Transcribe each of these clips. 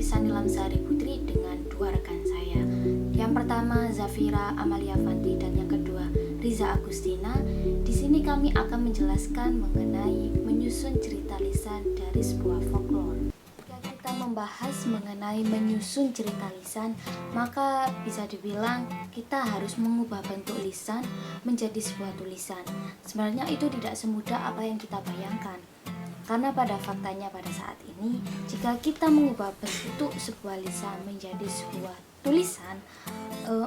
Risa Nilamsari Putri dengan dua rekan saya. Yang pertama Zafira Amalia Fanti dan yang kedua Riza Agustina. Di sini kami akan menjelaskan mengenai menyusun cerita lisan dari sebuah folklore. Jika kita membahas mengenai menyusun cerita lisan, maka bisa dibilang kita harus mengubah bentuk lisan menjadi sebuah tulisan. Sebenarnya itu tidak semudah apa yang kita bayangkan. Karena pada faktanya pada saat ini, jika kita mengubah bentuk sebuah lisan menjadi sebuah tulisan,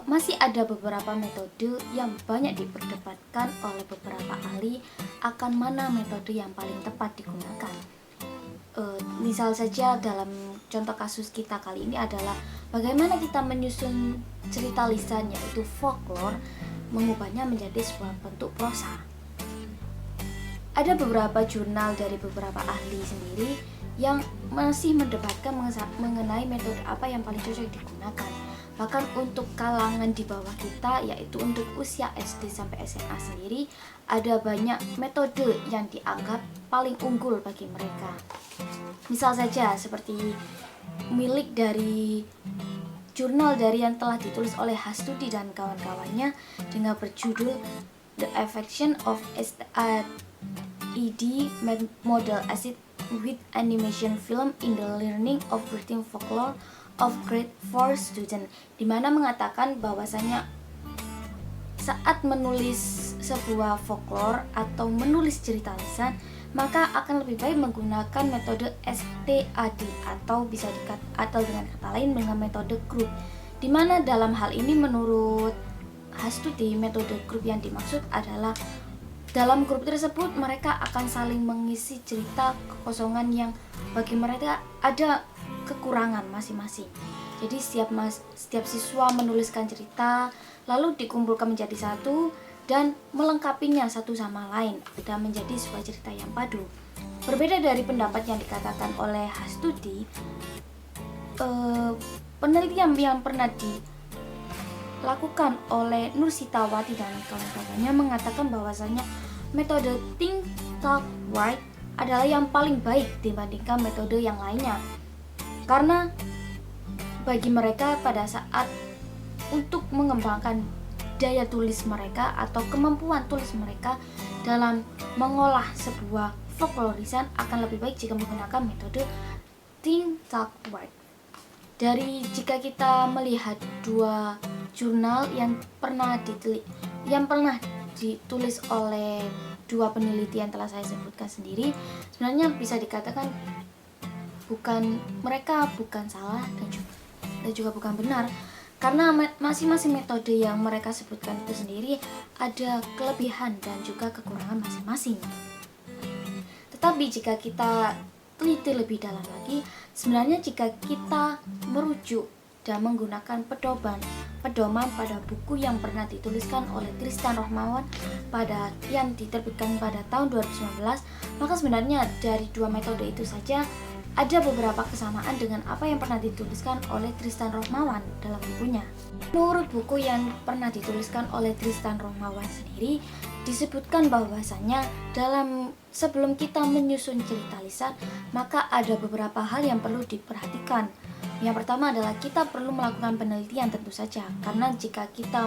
masih ada beberapa metode yang banyak diperdebatkan oleh beberapa ahli akan mana metode yang paling tepat digunakan. Misal saja dalam contoh kasus kita kali ini adalah bagaimana kita menyusun cerita lisan yaitu folklore, mengubahnya menjadi sebuah bentuk prosa. Ada beberapa jurnal dari beberapa ahli sendiri yang masih mendebatkan mengenai metode apa yang paling cocok digunakan. Bahkan untuk kalangan di bawah kita, yaitu untuk usia SD sampai SMA sendiri, ada banyak metode yang dianggap paling unggul bagi mereka. Misal saja seperti milik dari jurnal dari yang telah ditulis oleh Hastudi dan kawan-kawannya dengan berjudul The Affection of ED Model Acid with Animation Film in the Learning of Written Folklore of Grade 4 Student, di mana mengatakan bahwasanya saat menulis sebuah folklore atau menulis cerita lisan, maka akan lebih baik menggunakan metode STAD atau bisa atau dengan kata lain dengan metode grup, di mana dalam hal ini menurut Hastudi metode grup yang dimaksud adalah dalam grup tersebut mereka akan saling mengisi cerita kekosongan yang bagi mereka ada kekurangan masing-masing. Jadi setiap siswa menuliskan cerita lalu dikumpulkan menjadi satu dan melengkapinya satu sama lain dan menjadi sebuah cerita yang padu. Berbeda dari pendapat yang dikatakan oleh Hastudi, penelitian yang pernah dilakukan oleh Nur Sitawati dan kawan-kawannya mengatakan bahwasanya metode Think, Talk, Write adalah yang paling baik dibandingkan metode yang lainnya. Karena bagi mereka pada saat untuk mengembangkan daya tulis mereka atau kemampuan tulis mereka dalam mengolah sebuah folklore lisan akan lebih baik jika menggunakan metode Think, Talk, Write. Dari jika kita melihat dua jurnal yang pernah ditulis oleh dua peneliti yang telah saya sebutkan sendiri, sebenarnya bisa dikatakan mereka bukan salah dan juga bukan benar, karena masing-masing metode yang mereka sebutkan itu sendiri ada kelebihan dan juga kekurangan masing-masing. Tetapi jika kita teliti lebih dalam lagi, sebenarnya jika kita merujuk dan menggunakan pedoman pada buku yang pernah dituliskan oleh Tristan Rohmawan yang diterbitkan pada tahun 2019, maka sebenarnya dari dua metode itu saja ada beberapa kesamaan dengan apa yang pernah dituliskan oleh Tristan Rohmawan dalam bukunya. Menurut buku yang pernah dituliskan oleh Tristan Rohmawan sendiri, disebutkan bahwasanya sebelum kita menyusun cerita lisan, maka ada beberapa hal yang perlu diperhatikan. Yang pertama adalah kita perlu melakukan penelitian tentu saja, karena jika kita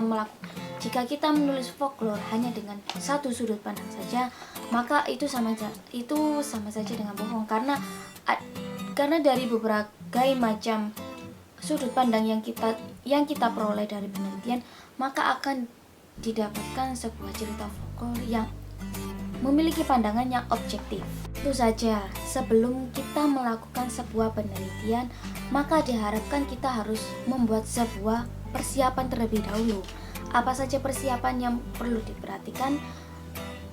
menulis folklore hanya dengan satu sudut pandang saja, maka itu sama saja dengan bohong, karena dari berbagai macam sudut pandang yang kita peroleh dari penelitian, maka akan didapatkan sebuah cerita folklore yang memiliki pandangan yang objektif. Tentu saja, sebelum kita melakukan sebuah penelitian, maka diharapkan kita harus membuat sebuah persiapan terlebih dahulu. Apa saja persiapan yang perlu diperhatikan?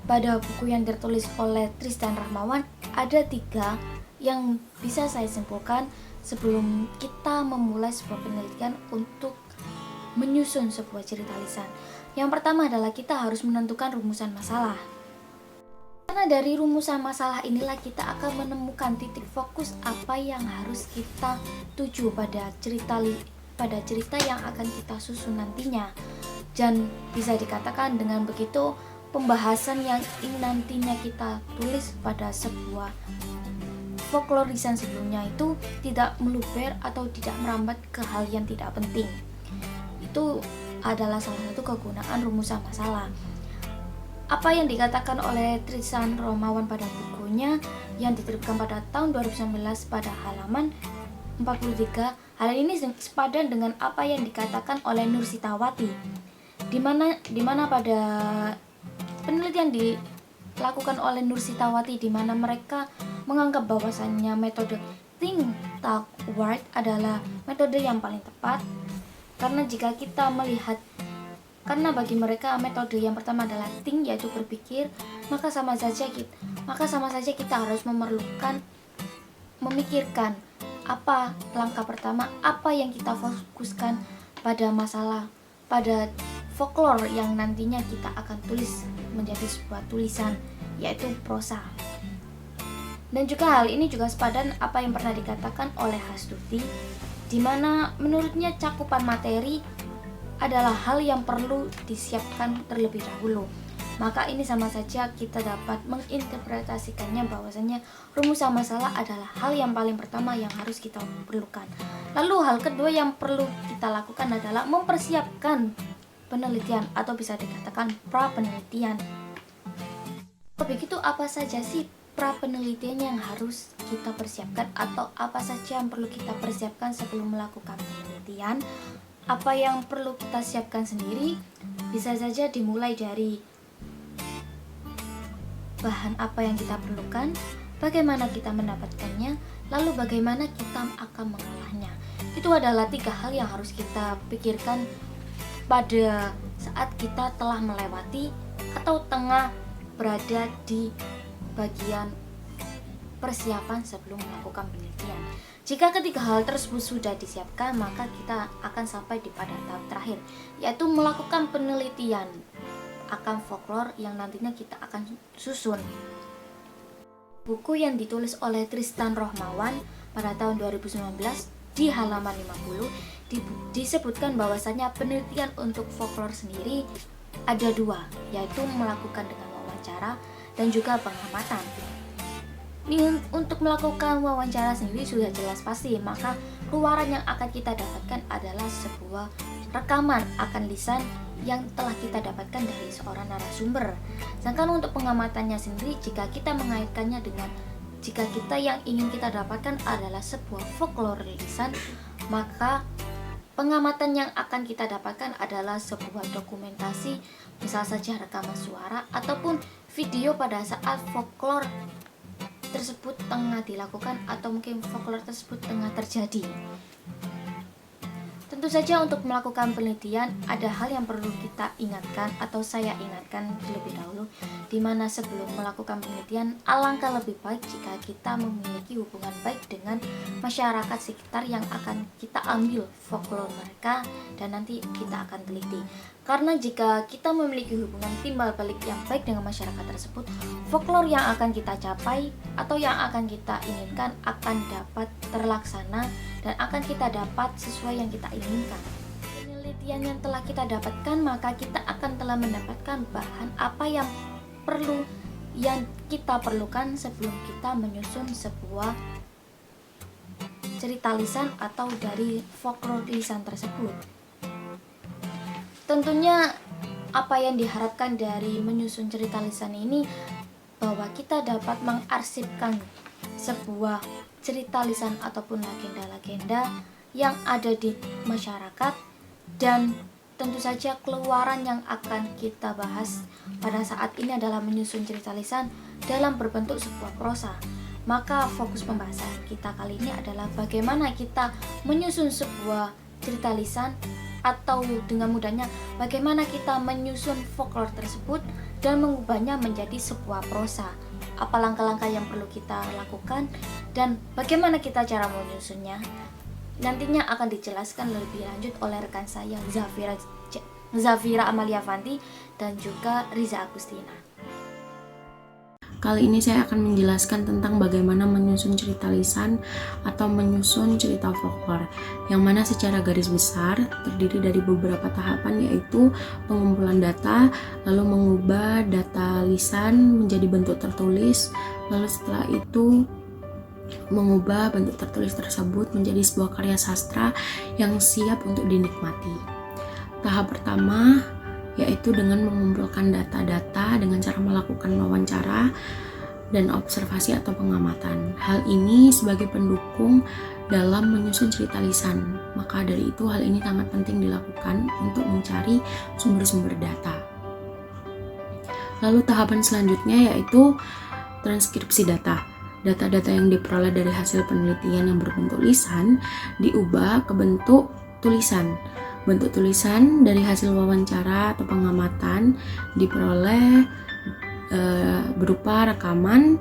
Pada buku yang tertulis oleh Tristan Rohmawan, ada 3 yang bisa saya simpulkan sebelum kita memulai sebuah penelitian untuk menyusun sebuah cerita lisan. Yang pertama adalah kita harus menentukan rumusan masalah. Karena dari rumusan masalah inilah kita akan menemukan titik fokus apa yang harus kita tuju pada cerita yang akan kita susun nantinya. Dan bisa dikatakan dengan begitu pembahasan yang nantinya kita tulis pada sebuah folklore lisan sebelumnya itu tidak meluber atau tidak merambat ke hal yang tidak penting. Itu adalah salah satu kegunaan rumusan masalah. Apa yang dikatakan oleh Tristan Romawan pada bukunya yang diterbitkan pada tahun 2019 pada halaman 43, hal ini sepadan dengan apa yang dikatakan oleh Nur Sitawati, di mana pada penelitian dilakukan oleh Nur Sitawati di mana mereka menganggap bahwasannya metode think, talk, write adalah metode yang paling tepat, karena jika kita melihat, karena bagi mereka metode yang pertama adalah think, yaitu berpikir, maka sama saja kita harus memikirkan apa langkah pertama, apa yang kita fokuskan pada masalah, pada folklore yang nantinya kita akan tulis menjadi sebuah tulisan, yaitu prosa. Dan juga hal ini juga sepadan apa yang pernah dikatakan oleh Hastuti, di mana menurutnya cakupan materi adalah hal yang perlu disiapkan terlebih dahulu. Maka ini sama saja kita dapat menginterpretasikannya bahwasanya rumusan masalah adalah hal yang paling pertama yang harus kita perlukan. Lalu hal kedua yang perlu kita lakukan adalah mempersiapkan penelitian atau bisa dikatakan pra penelitian. Begitu, apa saja sih pra penelitian yang harus kita persiapkan atau apa saja yang perlu kita persiapkan sebelum melakukan penelitian? Apa yang perlu kita siapkan sendiri? Bisa saja dimulai dari bahan apa yang kita perlukan, bagaimana kita mendapatkannya, lalu bagaimana kita akan mengolahnya. Itu adalah 3 hal yang harus kita pikirkan pada saat kita telah melewati atau tengah berada di bagian persiapan sebelum melakukan penelitian. Jika ketiga hal tersebut sudah disiapkan, maka kita akan sampai di pada tahap terakhir, yaitu melakukan penelitian akan folklore yang nantinya kita akan susun. Buku yang ditulis oleh Tristan Romawan pada tahun 2019 di halaman 50 disebutkan bahwasanya penelitian untuk folklore sendiri ada 2, yaitu melakukan dengan wawancara dan juga pengamatan. Ini untuk melakukan wawancara sendiri sudah jelas pasti, maka keluaran yang akan kita dapatkan adalah sebuah rekaman akan lisan yang telah kita dapatkan dari seorang narasumber. Sedangkan untuk pengamatannya sendiri, jika kita mengaitkannya dengan jika kita yang ingin kita dapatkan adalah sebuah folklore lisan, maka pengamatan yang akan kita dapatkan adalah sebuah dokumentasi, misal saja rekaman suara ataupun video pada saat folklore tersebut tengah dilakukan atau mungkin folklore tersebut tengah terjadi. Tentu saja untuk melakukan penelitian ada hal yang perlu kita ingatkan atau saya ingatkan terlebih dahulu, di mana sebelum melakukan penelitian alangkah lebih baik jika kita memiliki hubungan baik dengan masyarakat sekitar yang akan kita ambil folklore mereka dan nanti kita akan teliti. Karena jika kita memiliki hubungan timbal balik yang baik dengan masyarakat tersebut, folklore yang akan kita capai atau yang akan kita inginkan akan dapat terlaksana dan akan kita dapat sesuai yang kita inginkan. Penelitian yang telah kita dapatkan, maka kita akan telah mendapatkan bahan apa yang kita perlukan sebelum kita menyusun sebuah cerita lisan atau dari folklore lisan tersebut. Tentunya apa yang diharapkan dari menyusun cerita lisan ini bahwa kita dapat mengarsipkan sebuah cerita lisan ataupun legenda-legenda yang ada di masyarakat, dan tentu saja keluaran yang akan kita bahas pada saat ini adalah menyusun cerita lisan dalam berbentuk sebuah prosa. Maka fokus pembahasan kita kali ini adalah bagaimana kita menyusun sebuah cerita lisan, atau dengan mudahnya bagaimana kita menyusun folklore tersebut dan mengubahnya menjadi sebuah prosa. Apa langkah-langkah yang perlu kita lakukan dan bagaimana kita cara menyusunnya, nantinya akan dijelaskan lebih lanjut oleh rekan saya Zafira Amaliavanti dan juga Riza Agustina. Kali ini saya akan menjelaskan tentang bagaimana menyusun cerita lisan atau menyusun cerita folklore, yang mana secara garis besar terdiri dari beberapa tahapan, yaitu pengumpulan data, lalu mengubah data lisan menjadi bentuk tertulis, lalu setelah itu mengubah bentuk tertulis tersebut menjadi sebuah karya sastra yang siap untuk dinikmati. Tahap pertama yaitu dengan mengumpulkan data-data dengan cara melakukan wawancara dan observasi atau pengamatan. Hal ini sebagai pendukung dalam menyusun cerita lisan. Maka dari itu hal ini sangat penting dilakukan untuk mencari sumber-sumber data. Lalu tahapan selanjutnya yaitu transkripsi data. Data-data yang diperoleh dari hasil penelitian yang berbentuk lisan diubah ke bentuk tulisan. Bentuk tulisan dari hasil wawancara atau pengamatan diperoleh berupa rekaman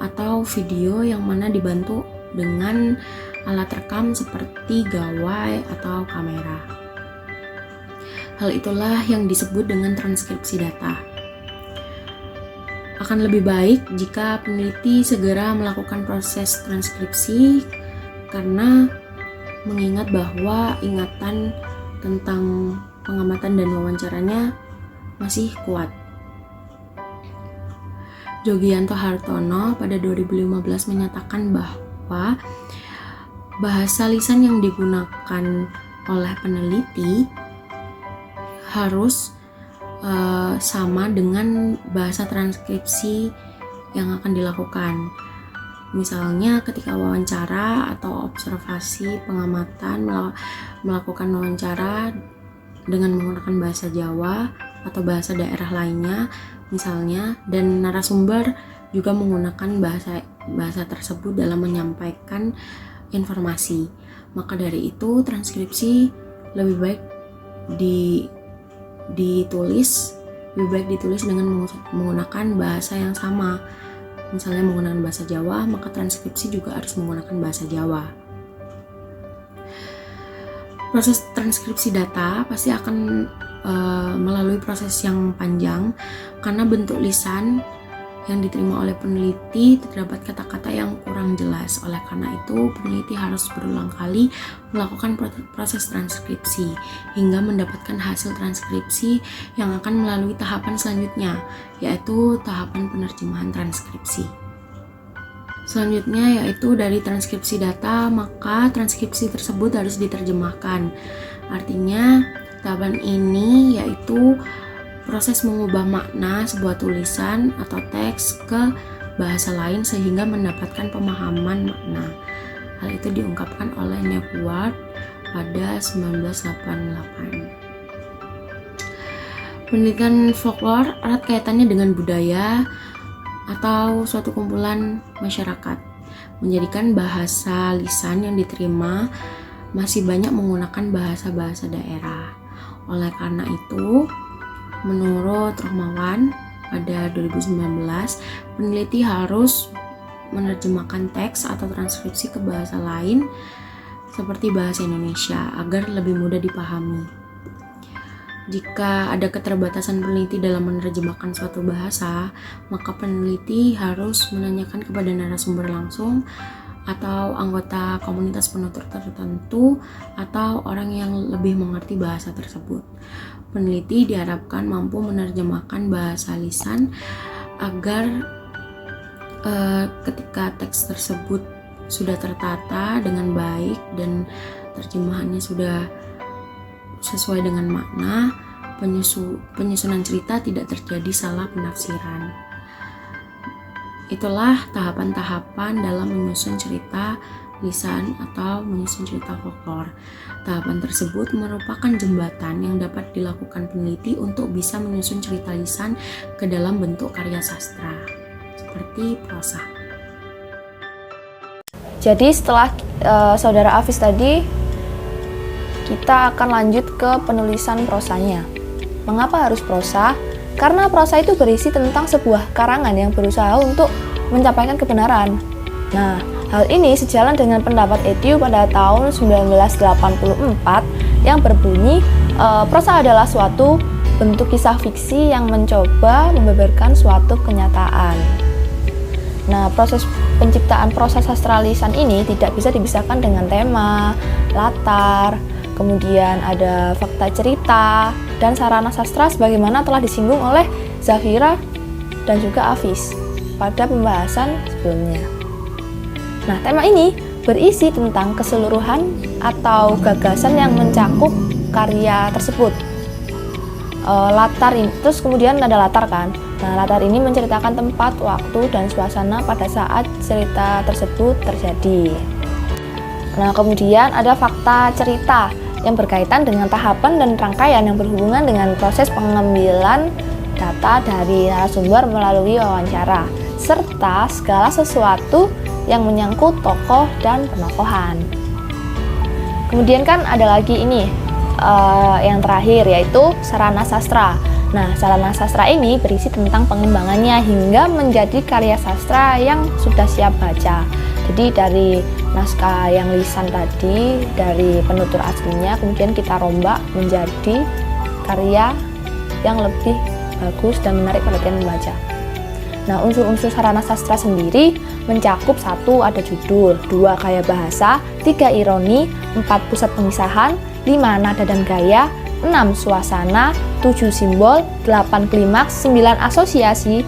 atau video yang mana dibantu dengan alat rekam seperti gawai atau kamera. Hal itulah yang disebut dengan transkripsi data. Akan lebih baik jika peneliti segera melakukan proses transkripsi karena mengingat bahwa ingatan tentang pengamatan dan wawancaranya masih kuat. Jogianto Hartono pada 2015 menyatakan bahwa bahasa lisan yang digunakan oleh peneliti harus sama dengan bahasa transkripsi yang akan dilakukan. Misalnya ketika wawancara atau observasi pengamatan melakukan wawancara dengan menggunakan bahasa Jawa atau bahasa daerah lainnya misalnya, dan narasumber juga menggunakan bahasa tersebut dalam menyampaikan informasi. Maka dari itu transkripsi lebih baik ditulis dengan menggunakan bahasa yang sama. Misalnya menggunakan bahasa Jawa, maka transkripsi juga harus menggunakan bahasa Jawa. Proses transkripsi data pasti akan melalui proses yang panjang karena bentuk lisan yang diterima oleh peneliti terdapat kata-kata yang kurang jelas. Oleh karena itu, peneliti harus berulang kali melakukan proses transkripsi hingga mendapatkan hasil transkripsi yang akan melalui tahapan selanjutnya, yaitu tahapan penerjemahan transkripsi. Selanjutnya yaitu dari transkripsi data, maka transkripsi tersebut harus diterjemahkan. Artinya, tahapan ini yaitu proses mengubah makna sebuah tulisan atau teks ke bahasa lain sehingga mendapatkan pemahaman makna. Hal itu diungkapkan oleh Nepworth pada 1988. Penelitian folklore erat kaitannya dengan budaya atau suatu kumpulan masyarakat, menjadikan bahasa lisan yang diterima masih banyak menggunakan bahasa-bahasa daerah. Oleh karena itu, menurut Rohmawan pada 2019, peneliti harus menerjemahkan teks atau transkripsi ke bahasa lain seperti bahasa Indonesia agar lebih mudah dipahami. Jika ada keterbatasan peneliti dalam menerjemahkan suatu bahasa, maka peneliti harus menanyakan kepada narasumber langsung atau anggota komunitas penutur tertentu atau orang yang lebih mengerti bahasa tersebut. Peneliti diharapkan mampu menerjemahkan bahasa lisan agar ketika teks tersebut sudah tertata dengan baik dan terjemahannya sudah sesuai dengan makna, penyusunan cerita tidak terjadi salah penafsiran. Itulah tahapan-tahapan dalam menyusun cerita lisan atau menyusun cerita folklore. Tahapan tersebut merupakan jembatan yang dapat dilakukan peneliti untuk bisa menyusun cerita lisan ke dalam bentuk karya sastra, seperti prosa. Jadi setelah saudara Afis tadi, kita akan lanjut ke penulisan prosanya. Mengapa harus prosa? Karena prosa itu berisi tentang sebuah karangan yang berusaha untuk mencapai kebenaran. Nah, hal ini sejalan dengan pendapat Ethieu pada tahun 1984 yang berbunyi prosa adalah suatu bentuk kisah fiksi yang mencoba membeberkan suatu kenyataan. Nah, proses penciptaan prosa sastra lisan ini tidak bisa dipisahkan dengan tema, latar, kemudian ada fakta cerita, dan sarana sastra sebagaimana telah disinggung oleh Zafira dan juga Afis pada pembahasan sebelumnya. Nah, tema ini berisi tentang keseluruhan atau gagasan yang mencakup karya tersebut. Latar ini, terus kemudian ada latar kan. Nah, latar ini menceritakan tempat, waktu, dan suasana pada saat cerita tersebut terjadi. Nah, kemudian ada fakta cerita yang berkaitan dengan tahapan dan rangkaian yang berhubungan dengan proses pengambilan data dari narasumber melalui wawancara, serta segala sesuatu yang menyangkut tokoh dan penokohan. Kemudian kan ada lagi ini, yang terakhir yaitu sarana sastra. Nah, sarana sastra ini berisi tentang pengembangannya hingga menjadi karya sastra yang sudah siap baca. Jadi dari naskah yang lisan tadi, dari penutur aslinya, kemudian kita rombak menjadi karya yang lebih bagus dan menarik perhatian pembaca. Nah, unsur-unsur sarana sastra sendiri mencakup 1. Ada judul, 2. Gaya bahasa, 3. Ironi, 4. Pusat pemisahan, 5. Nada dan gaya, 6. Suasana, 7. Simbol, 8. Klimaks, 9. Asosiasi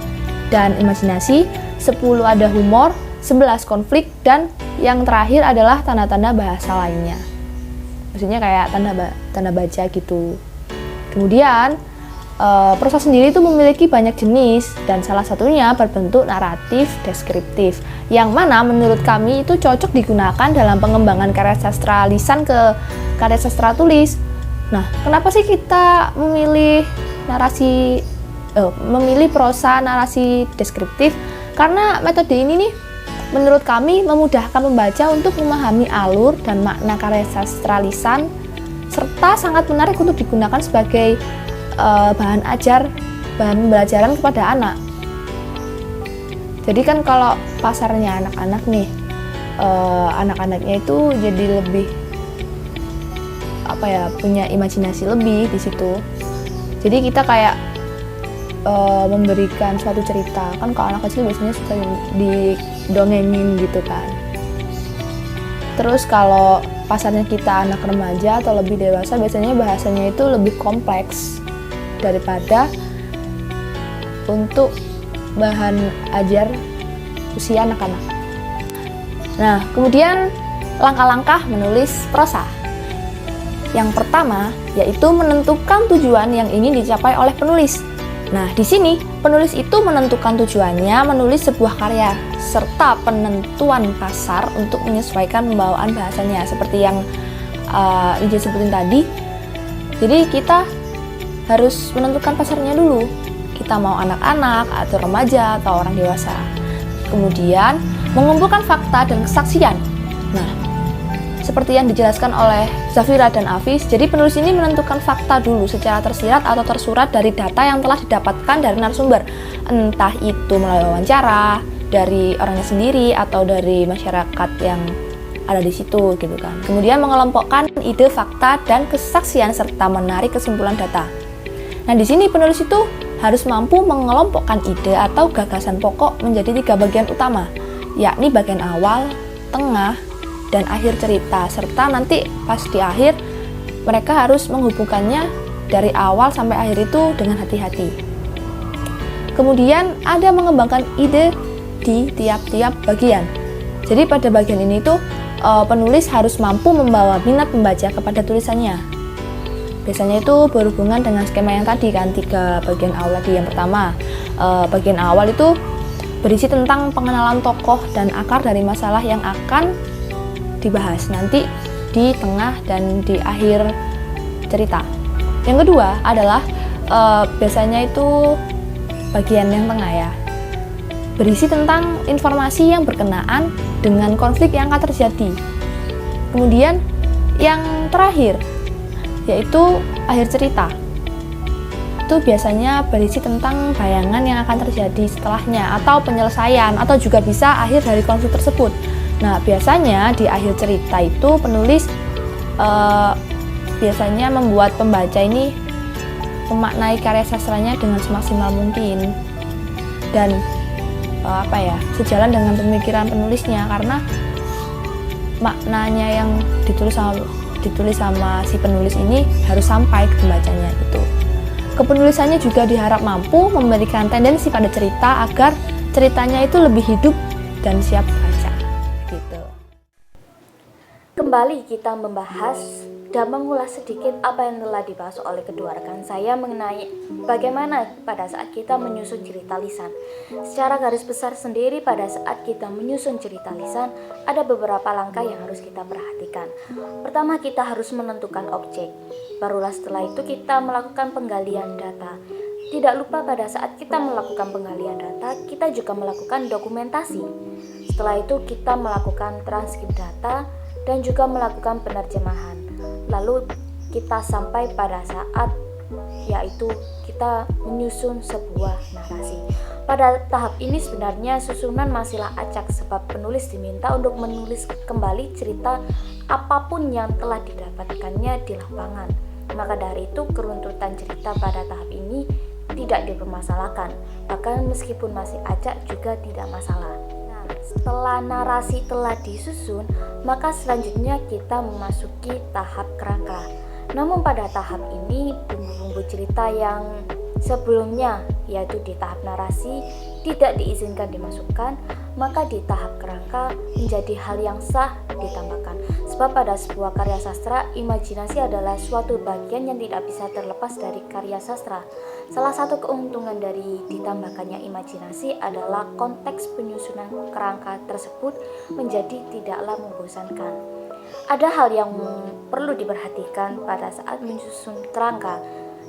dan imajinasi, 10. Ada humor, 11. Konflik, dan yang terakhir adalah tanda-tanda bahasa lainnya. Maksudnya kayak tanda baca gitu. Kemudian prosa sendiri itu memiliki banyak jenis dan salah satunya berbentuk naratif deskriptif, yang mana menurut kami itu cocok digunakan dalam pengembangan karya sastra lisan ke karya sastra tulis. Nah, kenapa sih kita memilih memilih prosa narasi deskriptif? Karena metode ini nih menurut kami memudahkan pembaca untuk memahami alur dan makna karya sastra lisan, serta sangat menarik untuk digunakan sebagai bahan pembelajaran kepada anak. Jadi kan kalau pasarnya anak-anak nih, anak-anaknya itu jadi lebih punya imajinasi lebih di situ. Jadi kita kayak memberikan suatu cerita, kan kalau anak kecil biasanya suka didongengin gitu kan. Terus kalau pasarnya kita anak remaja atau lebih dewasa, biasanya bahasanya itu lebih kompleks daripada untuk bahan ajar usia anak-anak. Nah, kemudian langkah-langkah menulis prosa. Yang pertama yaitu menentukan tujuan yang ingin dicapai oleh penulis. Nah, di sini penulis itu menentukan tujuannya menulis sebuah karya serta penentuan pasar untuk menyesuaikan pembawaan bahasanya seperti yang Ija sebutin tadi. Jadi kita harus menentukan pasarnya dulu. Kita mau anak-anak atau remaja atau orang dewasa. Kemudian mengumpulkan fakta dan kesaksian. Nah, seperti yang dijelaskan oleh Zafira dan Afis, jadi penulis ini menentukan fakta dulu secara tersirat atau tersurat dari data yang telah didapatkan dari narasumber, entah itu melalui wawancara, dari orangnya sendiri atau dari masyarakat yang ada di situ gitu kan. Kemudian mengelompokkan ide, fakta, dan kesaksian serta menarik kesimpulan data. Nah, di sini penulis itu harus mampu mengelompokkan ide atau gagasan pokok menjadi 3 bagian utama, yakni bagian awal, tengah, dan akhir cerita, serta nanti pas di akhir mereka harus menghubungkannya dari awal sampai akhir itu dengan hati-hati. Kemudian ada mengembangkan ide di tiap-tiap bagian. Jadi pada bagian ini tuh penulis harus mampu membawa minat pembaca kepada tulisannya. Biasanya itu berhubungan dengan skema yang tadi kan, 3 bagian awal tadi. Yang pertama, bagian awal itu berisi tentang pengenalan tokoh dan akar dari masalah yang akan dibahas nanti di tengah dan di akhir cerita. Yang kedua adalah biasanya itu bagian yang tengah ya, berisi tentang informasi yang berkenaan dengan konflik yang akan terjadi. Kemudian yang terakhir yaitu akhir cerita. Itu biasanya berisi tentang bayangan yang akan terjadi setelahnya atau penyelesaian atau juga bisa akhir dari konflik tersebut. Nah, biasanya di akhir cerita itu penulis biasanya membuat pembaca ini memaknai karya sastranya dengan semaksimal mungkin dan sejalan dengan pemikiran penulisnya, karena maknanya yang ditulis sama si penulis ini harus sampai ke pembacanya gitu. Kepenulisannya juga diharap mampu memberikan tendensi pada cerita agar ceritanya itu lebih hidup dan siap baca gitu. kembali kita membahas dan mengulas sedikit apa yang telah dibahas oleh kedua rekan saya mengenai bagaimana pada saat kita menyusun cerita lisan. Secara garis besar sendiri, pada saat kita menyusun cerita lisan, ada beberapa langkah yang harus kita perhatikan. Pertama, kita harus menentukan objek. Barulah setelah itu kita melakukan penggalian data. Tidak lupa pada saat kita melakukan penggalian data, kita juga melakukan dokumentasi. Setelah itu kita melakukan transkrip data dan juga melakukan penerjemahan. Lalu kita sampai pada saat yaitu kita menyusun sebuah narasi. Pada tahap ini sebenarnya susunan masihlah acak sebab penulis diminta untuk menulis kembali cerita apapun yang telah didapatkannya di lapangan. Maka dari itu keruntutan cerita pada tahap ini tidak dipermasalahkan, bahkan meskipun masih acak juga tidak masalah. Nah, setelah narasi telah disusun, maka selanjutnya kita memasuki tahap kerangka. Namun pada tahap ini bumbu-bumbu cerita yang sebelumnya, yaitu di tahap narasi, tidak diizinkan dimasukkan, maka di tahap kerangka menjadi hal yang sah ditambahkan. Sebab pada sebuah karya sastra, imajinasi adalah suatu bagian yang tidak bisa terlepas dari karya sastra. Salah satu keuntungan dari ditambahkannya imajinasi adalah konteks penyusunan kerangka tersebut menjadi tidaklah membosankan. Ada hal yang perlu diperhatikan pada saat menyusun kerangka,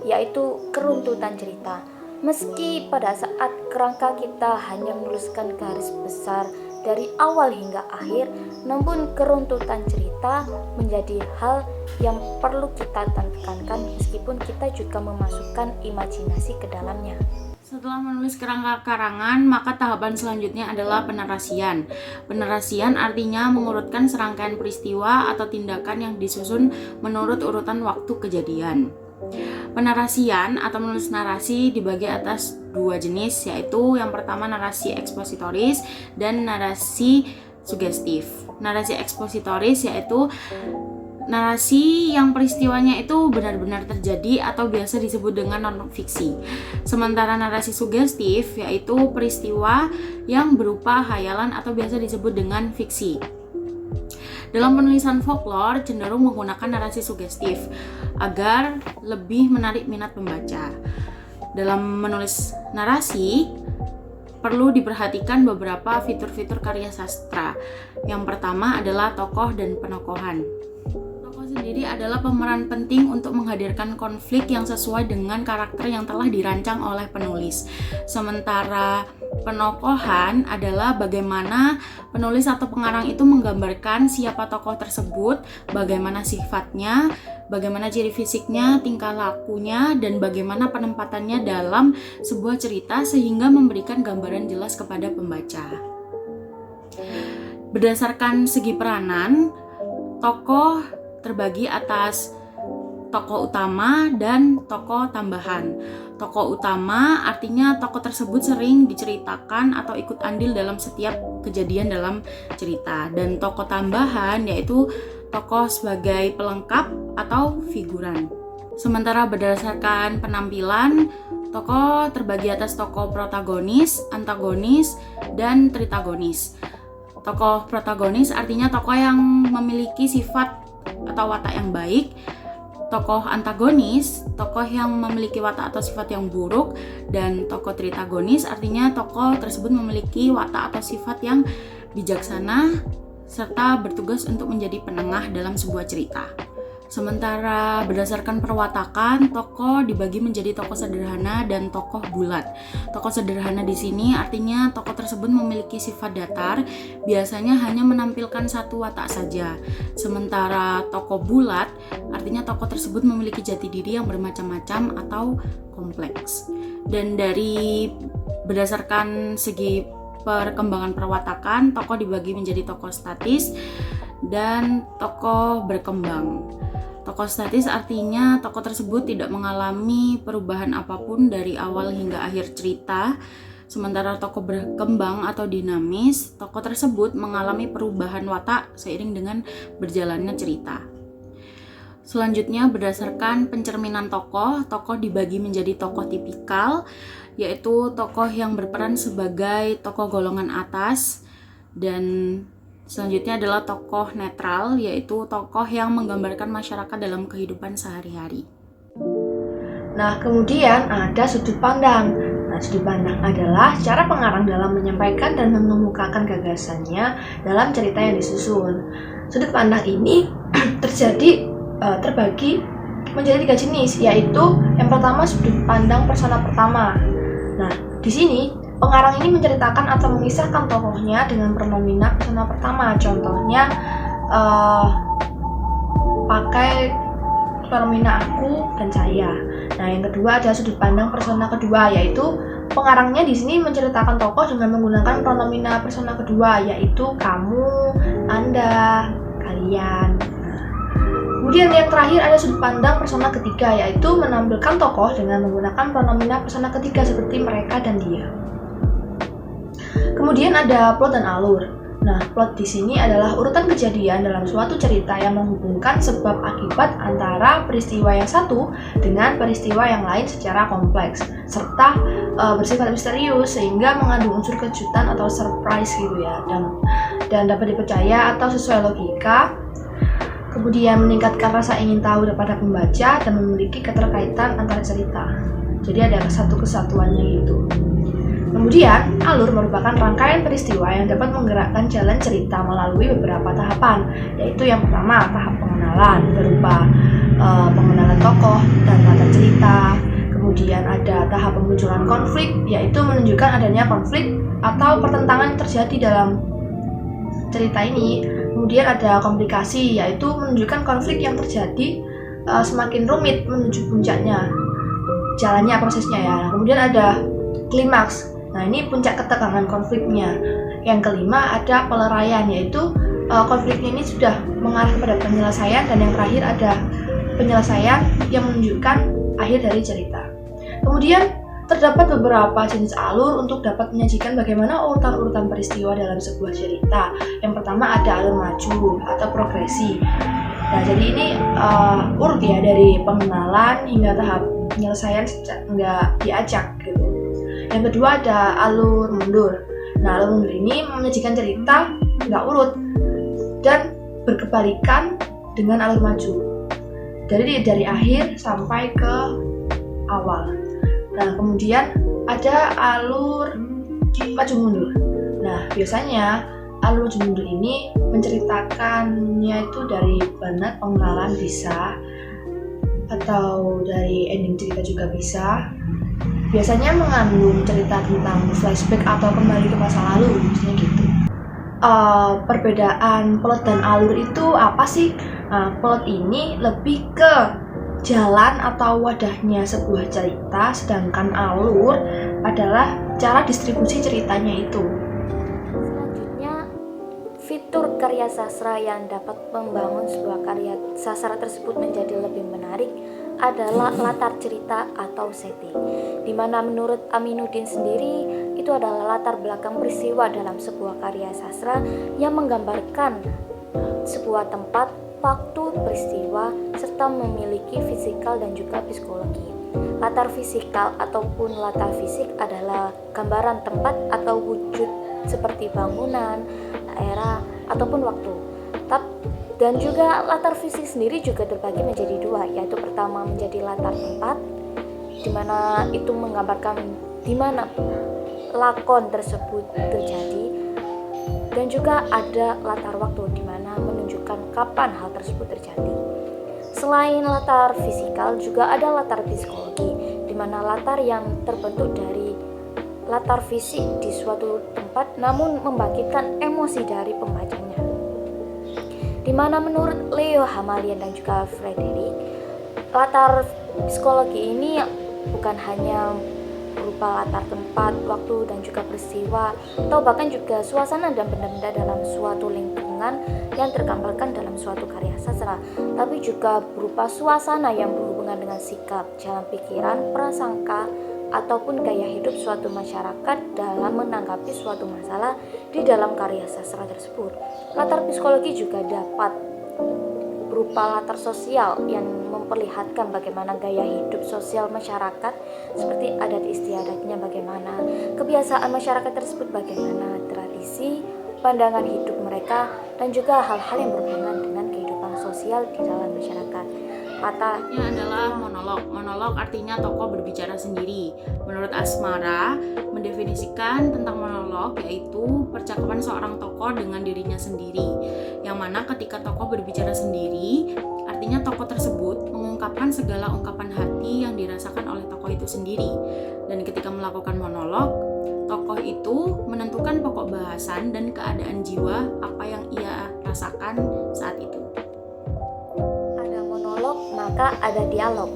yaitu keruntutan cerita. Meski pada saat kerangka kita hanya menuliskan garis besar dari awal hingga akhir, namun keruntutan cerita menjadi hal yang perlu kita tekankan meskipun kita juga memasukkan imajinasi ke dalamnya. Setelah menulis kerangka karangan, maka tahapan selanjutnya adalah penarasian. Penarasian artinya mengurutkan serangkaian peristiwa atau tindakan yang disusun menurut urutan waktu kejadian. Penarasian atau menulis narasi dibagi atas dua jenis, yaitu yang pertama narasi ekspositoris dan narasi sugestif. Narasi ekspositoris yaitu narasi yang peristiwanya itu benar-benar terjadi atau biasa disebut dengan non-fiksi. Sementara narasi sugestif yaitu peristiwa yang berupa hayalan atau biasa disebut dengan fiksi. Dalam penulisan folklore cenderung menggunakan narasi sugestif agar lebih menarik minat pembaca. Dalam menulis narasi perlu diperhatikan beberapa fitur-fitur karya sastra. Yang pertama adalah tokoh dan penokohan. Tokoh sendiri adalah pemeran penting untuk menghadirkan konflik yang sesuai dengan karakter yang telah dirancang oleh penulis. Sementara penokohan adalah bagaimana penulis atau pengarang itu menggambarkan siapa tokoh tersebut, bagaimana sifatnya, bagaimana ciri fisiknya, tingkah lakunya, dan bagaimana penempatannya dalam sebuah cerita sehingga memberikan gambaran jelas kepada pembaca. Berdasarkan segi peranan, tokoh terbagi atas tokoh utama dan tokoh tambahan. Tokoh utama artinya tokoh tersebut sering diceritakan atau ikut andil dalam setiap kejadian dalam cerita. Dan tokoh tambahan yaitu tokoh sebagai pelengkap atau figuran. Sementara berdasarkan penampilan, tokoh terbagi atas tokoh protagonis, antagonis, dan tritagonis. Tokoh protagonis artinya tokoh yang memiliki sifat atau watak yang baik. Tokoh antagonis, tokoh yang memiliki watak atau sifat yang buruk, dan tokoh tritagonis artinya tokoh tersebut memiliki watak atau sifat yang bijaksana serta bertugas untuk menjadi penengah dalam sebuah cerita. Sementara berdasarkan perwatakan, tokoh dibagi menjadi tokoh sederhana dan tokoh bulat. Tokoh sederhana di sini artinya tokoh tersebut memiliki sifat datar, biasanya hanya menampilkan satu watak saja. Sementara tokoh bulat artinya tokoh tersebut memiliki jati diri yang bermacam-macam atau kompleks. Dan dari berdasarkan segi perkembangan perwatakan, tokoh dibagi menjadi tokoh statis dan tokoh berkembang. Tokoh statis artinya tokoh tersebut tidak mengalami perubahan apapun dari awal hingga akhir cerita. Sementara tokoh berkembang atau dinamis, tokoh tersebut mengalami perubahan watak seiring dengan berjalannya cerita. Selanjutnya berdasarkan pencerminan tokoh, tokoh dibagi menjadi tokoh tipikal, yaitu tokoh yang berperan sebagai tokoh golongan atas, dan Selanjutnya adalah tokoh netral, yaitu tokoh yang menggambarkan masyarakat dalam kehidupan sehari-hari. Nah, kemudian ada sudut pandang. Nah, sudut pandang adalah cara pengarang dalam menyampaikan dan mengemukakan gagasannya dalam cerita yang disusun. Sudut pandang ini terbagi menjadi 3 jenis, yaitu yang pertama sudut pandang persona pertama. Nah, di sini pengarang ini menceritakan atau memisahkan tokohnya dengan pronomina persona pertama. Contohnya pakai pronomina aku dan saya. Nah, yang kedua ada sudut pandang persona kedua, yaitu pengarangnya di sini menceritakan tokoh dengan menggunakan pronomina persona kedua, yaitu kamu, Anda, kalian. Kemudian yang terakhir ada sudut pandang persona ketiga, yaitu menampilkan tokoh dengan menggunakan pronomina persona ketiga seperti mereka dan dia. Kemudian ada plot dan alur. Nah, plot di sini adalah urutan kejadian dalam suatu cerita yang menghubungkan sebab akibat antara peristiwa yang satu dengan peristiwa yang lain secara kompleks, serta bersifat misterius sehingga mengandung unsur kejutan atau surprise gitu ya, dan dapat dipercaya atau sesuai logika. Kemudian meningkatkan rasa ingin tahu daripada pembaca dan memiliki keterkaitan antara cerita. Jadi ada satu kesatuannya gitu. Kemudian, alur merupakan rangkaian peristiwa yang dapat menggerakkan jalan cerita melalui beberapa tahapan, yaitu yang pertama, tahap pengenalan, berupa pengenalan tokoh dan latar cerita. Kemudian ada tahap pemunculan konflik, yaitu menunjukkan adanya konflik atau pertentangan yang terjadi dalam cerita ini. Kemudian ada komplikasi, yaitu menunjukkan konflik yang terjadi semakin rumit menuju puncaknya, jalannya prosesnya ya. Nah, kemudian ada klimaks. Nah, ini puncak ketegangan konfliknya. Yang kelima ada peleraian, yaitu konfliknya ini sudah mengarah kepada penyelesaian, dan yang terakhir ada penyelesaian yang menunjukkan akhir dari cerita. Kemudian terdapat beberapa jenis alur untuk dapat menyajikan bagaimana urutan-urutan peristiwa dalam sebuah cerita. Yang pertama ada alur maju atau progresi. Nah, jadi ini urut ya dari pengenalan hingga tahap penyelesaian nggak diacak gitu. Yang kedua ada alur mundur. Nah, alur mundur ini menyajikan cerita nggak urut dan berkebalikan dengan alur maju. Dari akhir sampai ke awal. Nah, kemudian ada alur maju mundur. Nah, biasanya alur maju mundur ini menceritakannya itu dari banat pengenalan bisa, atau dari ending cerita juga bisa. Biasanya mengandung cerita tentang flashback atau kembali ke masa lalu, misalnya gitu. Perbedaan plot dan alur itu apa sih? Plot ini lebih ke jalan atau wadahnya sebuah cerita, sedangkan alur adalah cara distribusi ceritanya itu. Selanjutnya, fitur karya sastra yang dapat membangun sebuah karya sastra tersebut menjadi lebih menarik adalah latar cerita atau setting, di mana menurut Aminuddin sendiri itu adalah latar belakang peristiwa dalam sebuah karya sastra yang menggambarkan sebuah tempat, waktu, peristiwa, serta memiliki fisikal dan juga psikologi. Latar fisikal ataupun latar fisik adalah gambaran tempat atau wujud seperti bangunan, daerah, ataupun waktu. Dan juga latar fisik sendiri juga terbagi menjadi dua, yaitu pertama menjadi latar tempat, di mana itu menggambarkan di mana lakon tersebut terjadi, dan juga ada latar waktu di mana menunjukkan kapan hal tersebut terjadi. Selain latar fisikal juga ada latar psikologi, di mana latar yang terbentuk dari latar fisik di suatu tempat namun membangkitkan emosi dari pembacanya. Di mana menurut Leo Hamalian dan juga Frederick, latar psikologi ini bukan hanya berupa latar tempat, waktu, dan juga peristiwa, atau bahkan juga suasana dan benda-benda dalam suatu lingkungan yang tergambarkan dalam suatu karya sastra, tapi juga berupa suasana yang berhubungan dengan sikap, jalan pikiran, prasangka, ataupun gaya hidup suatu masyarakat dalam menanggapi suatu masalah di dalam karya sastra tersebut. Latar psikologi juga dapat berupa latar sosial yang memperlihatkan bagaimana gaya hidup sosial masyarakat, seperti adat istiadatnya bagaimana, kebiasaan masyarakat tersebut bagaimana, tradisi, pandangan hidup mereka, dan juga hal-hal yang berhubungan dengan kehidupan sosial di dalam masyarakat. Ini adalah monolog. Monolog artinya tokoh berbicara sendiri. Menurut Asmara, mendefinisikan tentang monolog yaitu percakapan seorang tokoh dengan dirinya sendiri. Yang mana ketika tokoh berbicara sendiri, artinya tokoh tersebut mengungkapkan segala ungkapan hati yang dirasakan oleh tokoh itu sendiri. Dan ketika melakukan monolog, tokoh itu menentukan pokok bahasan dan keadaan jiwa apa yang ia rasakan saat itu. Maka ada dialog.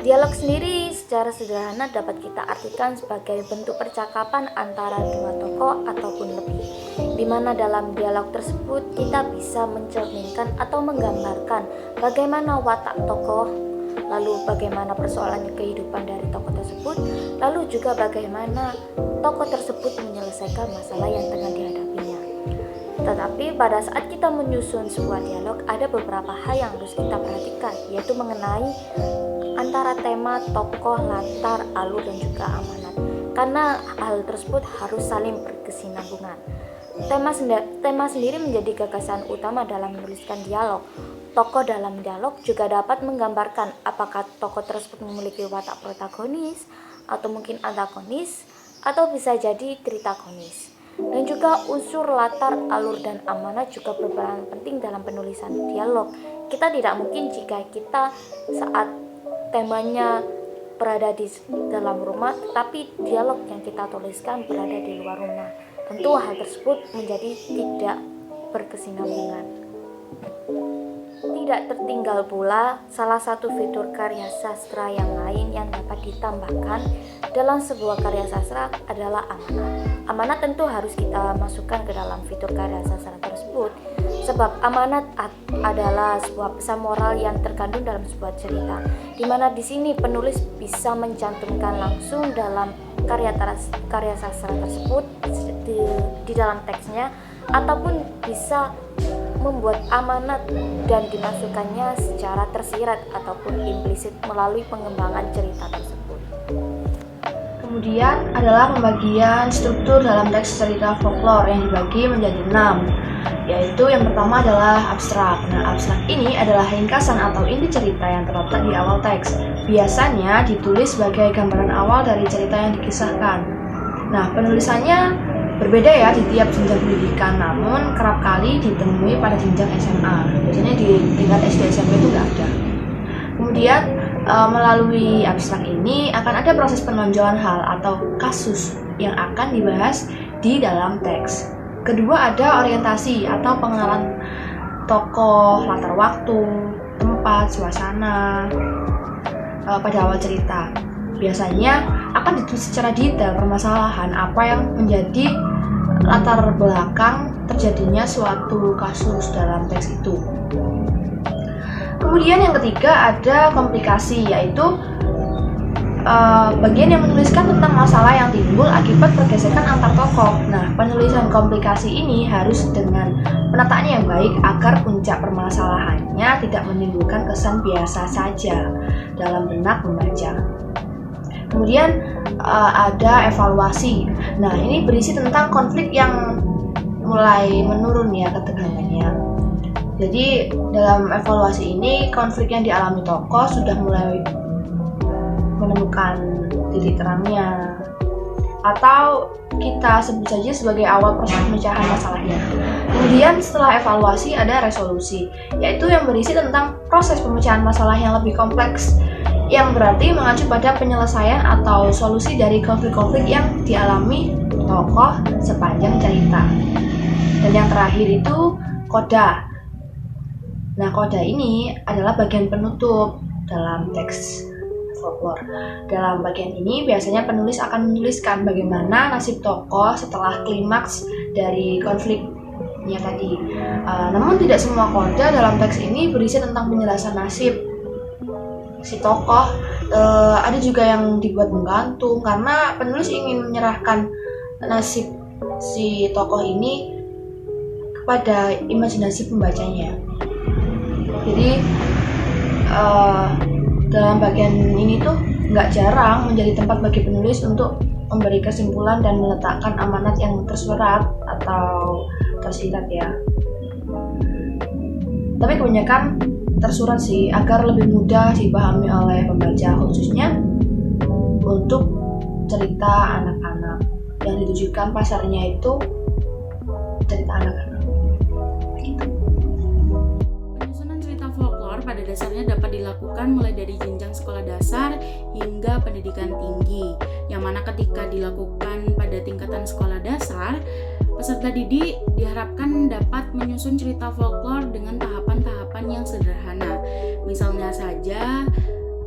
Dialog sendiri secara sederhana dapat kita artikan sebagai bentuk percakapan antara dua tokoh ataupun lebih, di mana dalam dialog tersebut kita bisa mencerminkan atau menggambarkan bagaimana watak tokoh, lalu bagaimana persoalan kehidupan dari tokoh tersebut, lalu juga bagaimana tokoh tersebut menyelesaikan masalah yang tengah dihadapinya. Tetapi pada saat kita menyusun sebuah dialog, ada beberapa hal yang harus kita perhatikan, yaitu mengenai antara tema, tokoh, latar, alur, dan juga amanat. Karena hal tersebut harus saling berkesinambungan. Tema sendiri menjadi gagasan utama dalam menuliskan dialog. Tokoh dalam dialog juga dapat menggambarkan apakah tokoh tersebut memiliki watak protagonis, atau mungkin antagonis, atau bisa jadi tritagonis. Dan juga unsur latar, alur, dan amanat juga berperan penting dalam penulisan dialog. Kita tidak mungkin jika kita saat temanya berada di dalam rumah, tapi dialog yang kita tuliskan berada di luar rumah. Tentu hal tersebut menjadi tidak berkesinambungan. Tidak tertinggal pula salah satu fitur karya sastra yang lain yang dapat ditambahkan dalam sebuah karya sastra adalah amanat. Amanat tentu harus kita masukkan ke dalam fitur karya sastra tersebut, sebab amanat adalah sebuah pesan moral yang terkandung dalam sebuah cerita, di mana di sini penulis bisa mencantumkan langsung dalam karya sastra tersebut di dalam teksnya, ataupun bisa membuat amanat dan dimasukkannya secara tersirat ataupun implisit melalui pengembangan cerita tersebut. Kemudian adalah pembagian struktur dalam teks cerita folklore yang dibagi menjadi 6, yaitu yang pertama adalah abstrak. Nah, abstrak ini adalah ringkasan atau inti cerita yang terletak di awal teks. Biasanya ditulis sebagai gambaran awal dari cerita yang dikisahkan. Nah, penulisannya berbeda ya di tiap jenjang pendidikan, namun kerap kali ditemui pada jenjang SMA. Biasanya di tingkat SD SMP itu nggak ada. Kemudian melalui abstrak ini akan ada proses penonjolan hal atau kasus yang akan dibahas di dalam teks. Kedua ada orientasi atau pengenalan tokoh, latar waktu, tempat, suasana pada awal cerita. Biasanya akan ditulis secara detail permasalahan apa yang menjadi latar belakang terjadinya suatu kasus dalam teks itu. Kemudian yang ketiga ada komplikasi, yaitu bagian yang menuliskan tentang masalah yang timbul akibat pergesekan antar tokoh. Nah, penulisan komplikasi ini harus dengan penataannya yang baik agar puncak permasalahannya tidak menimbulkan kesan biasa saja dalam benak pembaca. Kemudian ada evaluasi. Nah, ini berisi tentang konflik yang mulai menurun ya ketegangannya. Jadi dalam evaluasi ini konflik yang dialami tokoh sudah mulai menemukan titik terangnya, atau kita sebut saja sebagai awal proses pemecahan masalahnya. Kemudian setelah evaluasi ada resolusi, yaitu yang berisi tentang proses pemecahan masalah yang lebih kompleks, yang berarti mengacu pada penyelesaian atau solusi dari konflik-konflik yang dialami tokoh sepanjang cerita. Dan yang terakhir itu koda. Nah, koda ini adalah bagian penutup dalam teks folklore. Dalam bagian ini biasanya penulis akan menuliskan bagaimana nasib tokoh setelah klimaks dari konfliknya tadi. Namun tidak semua koda dalam teks ini berisi tentang penjelasan nasib si tokoh. Ada juga yang dibuat menggantung karena penulis ingin menyerahkan nasib si tokoh ini kepada imajinasi pembacanya. Jadi dalam bagian ini tuh nggak jarang menjadi tempat bagi penulis untuk memberi kesimpulan dan meletakkan amanat yang tersurat atau tersirat ya. Tapi kebanyakan tersurat sih agar lebih mudah dipahami oleh pembaca, khususnya untuk cerita anak-anak yang ditujukan pasarnya itu cerita anak-anak. Penyusunan cerita folklore pada dasarnya dapat dilakukan mulai dari jenjang sekolah dasar hingga pendidikan tinggi, yang mana ketika dilakukan pada tingkatan sekolah dasar, peserta didik diharapkan dapat menyusun cerita folklore dengan tahapan-tahapan yang sederhana. Misalnya saja,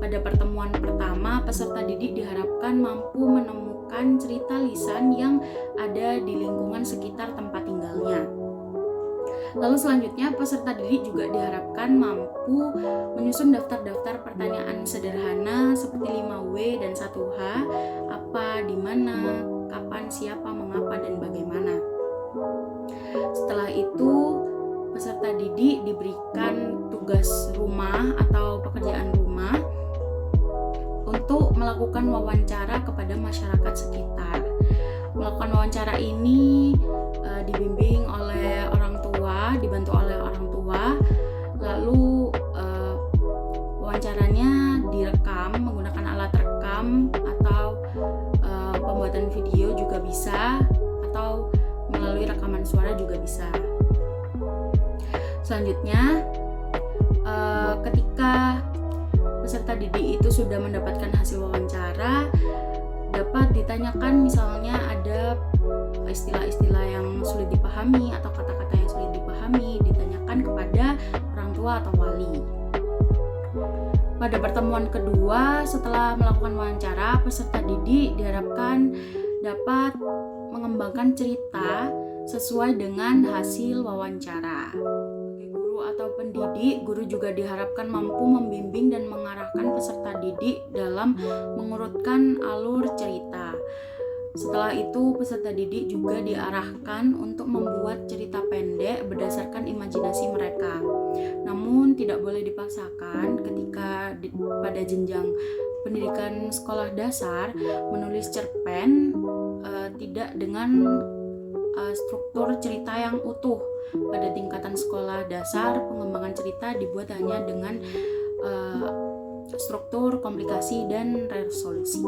pada pertemuan pertama, peserta didik diharapkan mampu menemukan cerita lisan yang ada di lingkungan sekitar tempat tinggalnya. Lalu selanjutnya, peserta didik juga diharapkan mampu menyusun daftar-daftar pertanyaan sederhana seperti 5W dan 1H, apa, di mana, kapan, siapa, mengapa, dan bagaimana. Setelah itu, peserta didik diberikan tugas rumah atau pekerjaan rumah untuk melakukan wawancara kepada masyarakat sekitar. Melakukan wawancara ini dibimbing oleh orang tua, dibantu oleh orang tua. Lalu wawancaranya direkam menggunakan alat rekam atau pembuatan video juga bisa, atau melalui rekaman suara juga bisa. Selanjutnya, ketika peserta didik itu sudah mendapatkan hasil wawancara, dapat ditanyakan misalnya ada istilah-istilah yang sulit dipahami atau kata-kata yang sulit dipahami, ditanyakan kepada orang tua atau wali. Pada pertemuan kedua, setelah melakukan wawancara, peserta didik diharapkan dapat mengembangkan cerita sesuai dengan hasil wawancara. Sebagai guru atau pendidik, guru juga diharapkan mampu membimbing dan mengarahkan peserta didik dalam mengurutkan alur cerita. Setelah itu, peserta didik juga diarahkan untuk membuat cerita pendek berdasarkan imajinasi mereka. Namun, tidak boleh dipaksakan ketika pada jenjang pendidikan sekolah dasar menulis cerpen tidak dengan struktur cerita yang utuh. Pada tingkatan sekolah dasar, pengembangan cerita dibuat hanya dengan struktur, komplikasi, dan resolusi.